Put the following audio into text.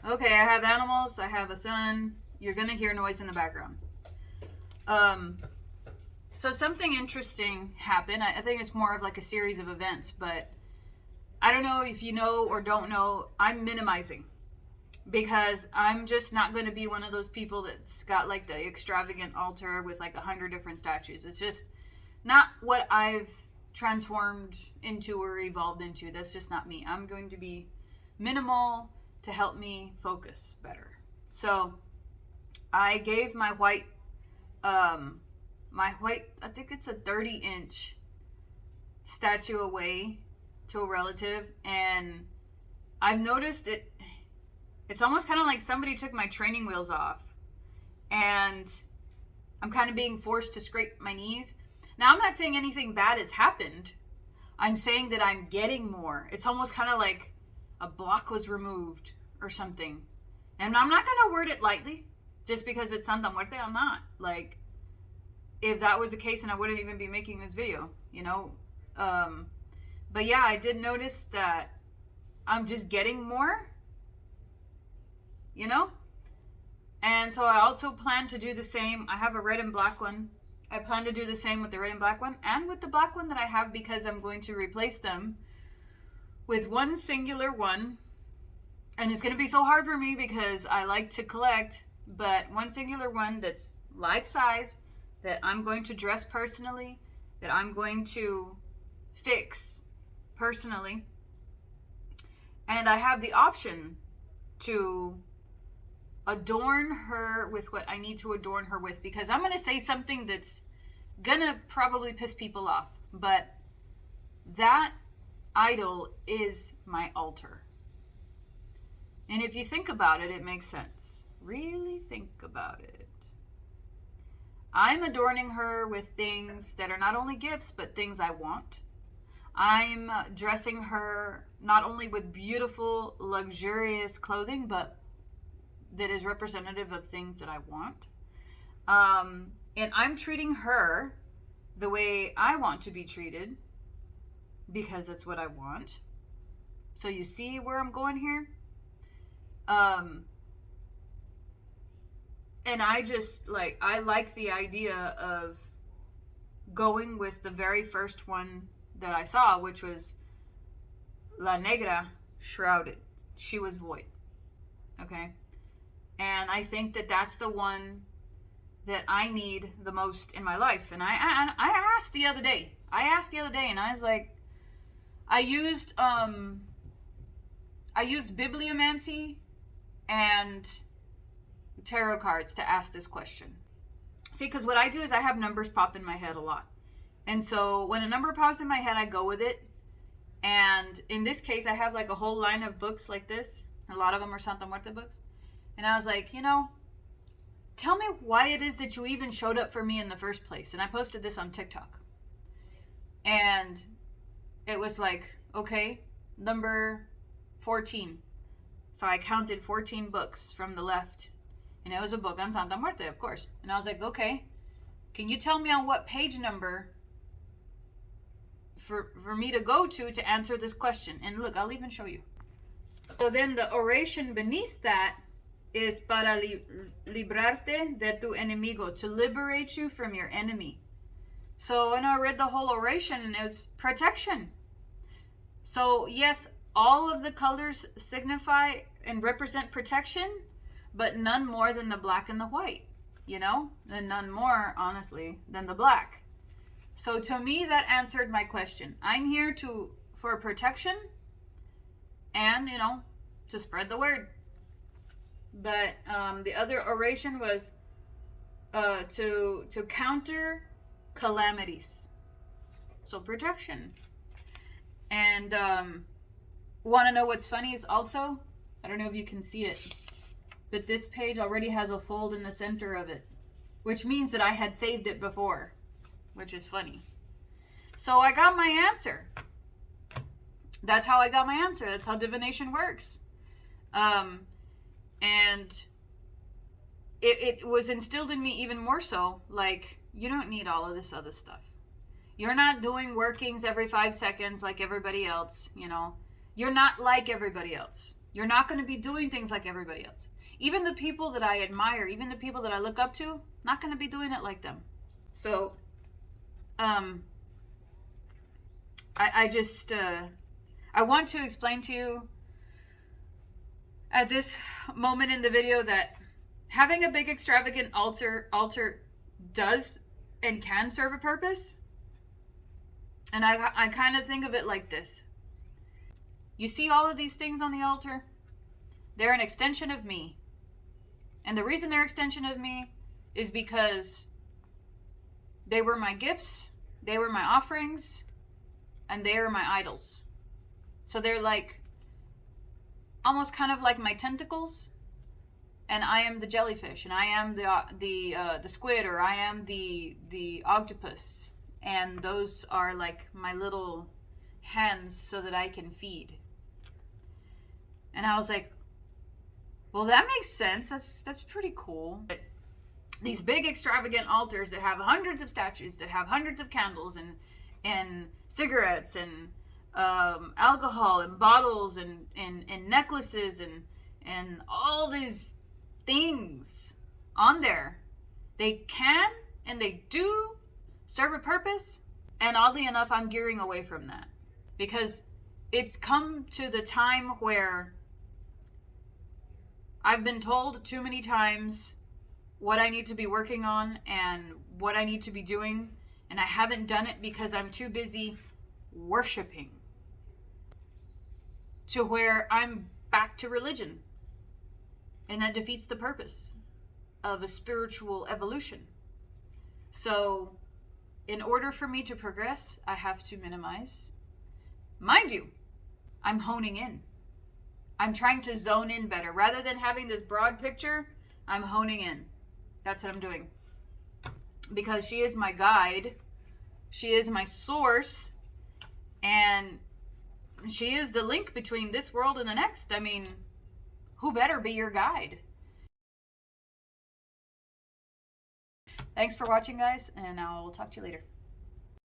Okay, I have animals. I have a son. You're going to hear noise in the background. So something interesting happened. I think it's more of like a series of events, but I don't know if you know or don't know, I'm minimizing because I'm just not going to be one of those people that's got like the extravagant altar with like 100 different statues. It's just not what I've transformed into or evolved into. That's just not me. I'm going to be minimal to help me focus better. So I gave my white, I think it's a 30-inch statue away to a relative, and I've noticed it's almost kind of like somebody took my training wheels off, and I'm kind of being forced to scrape my knees. Now, I'm not saying anything bad has happened. I'm saying that I'm getting more. It's almost kind of like a block was removed or something. And I'm not going to word it lightly just because it's Santa Muerte. I'm not. Like, if that was the case, then I wouldn't even be making this video, you know? But yeah, I did notice that I'm just getting more, you know? And so I also plan to do the same. I have a red and black one. I plan to do the same with the red and black one and with the black one that I have, because I'm going to replace them with one singular one. And it's going to be so hard for me because I like to collect, but one singular one that's life size, that I'm going to dress personally, that I'm going to fix personally. And I have the option to adorn her with what I need to adorn her with, because I'm going to say something that's going to probably piss people off, but that idol is my altar. And if you think about it, it makes sense. Really think about it. I'm adorning her with things that are not only gifts, but things I want. I'm dressing her not only with beautiful, luxurious clothing, but that is representative of things that I want. And I'm treating her the way I want to be treated, because that's what I want. So you see where I'm going here? And I just I like the idea of going with the very first one that I saw, which was La Negra, shrouded. She was void. Okay? And I think that that's the one that I need the most in my life. And I asked the other day. And I was like, I used bibliomancy and tarot cards to ask this question. See, because what I do is I have numbers pop in my head a lot. And so when a number pops in my head, I go with it. And in this case, I have like a whole line of books like this. A lot of them are Santa Muerte books. And I was like, tell me why it is that you even showed up for me in the first place. And I posted this on TikTok. And it was like, okay, number 14. So I counted 14 books from the left. And it was a book on Santa Muerte, of course. And I was like, okay, can you tell me on what page number for me to go to answer this question? And look, I'll even show you. So then the oration beneath that is para librarte de tu enemigo, to liberate you from your enemy. So when I read the whole oration, and it was protection. So yes, all of the colors signify and represent protection, but none more than the black and the white, and none more, honestly, than the black. So to me, that answered my question. I'm here for protection and, to spread the word. But the other oration was to counter calamities. So protection. And want to know what's funny is also, I don't know if you can see it, but this page already has a fold in the center of it, which means that I had saved it before, which is funny. So I got my answer. That's how I got my answer. That's how divination works. And it was instilled in me even more so, like, you don't need all of this other stuff. You're not doing workings every 5 seconds like everybody else, You're not like everybody else. You're not going to be doing things like everybody else. Even the people that I admire, even the people that I look up to, not going to be doing it like them. So, I just, I want to explain to you at this moment in the video that having a big extravagant altar does and can serve a purpose. And I kind of think of it like this. You see all of these things on the altar? They're an extension of me. And the reason they're an extension of me is because they were my gifts, they were my offerings, and they are my idols. So they're like, almost kind of like my tentacles, and I am the jellyfish, and I am the squid, or I am the octopus, and those are like my little hands so that I can feed. And I was like, well, that makes sense. That's pretty cool. But these big extravagant altars that have hundreds of statues, that have hundreds of candles and cigarettes and alcohol and bottles and necklaces and all these things on there, they can and they do serve a purpose. And oddly enough, I'm gearing away from that, because it's come to the time where I've been told too many times what I need to be working on and what I need to be doing, and I haven't done it because I'm too busy worshiping, to where I'm back to religion. And that defeats the purpose of a spiritual evolution. So, in order for me to progress, I have to minimize. Mind you, I'm honing in. I'm trying to zone in better. Rather than having this broad picture, I'm honing in. That's what I'm doing. Because she is my guide. She is my source. And she is the link between this world and the next. I mean, who better be your guide? Thanks for watching, guys, and I'll talk to you later.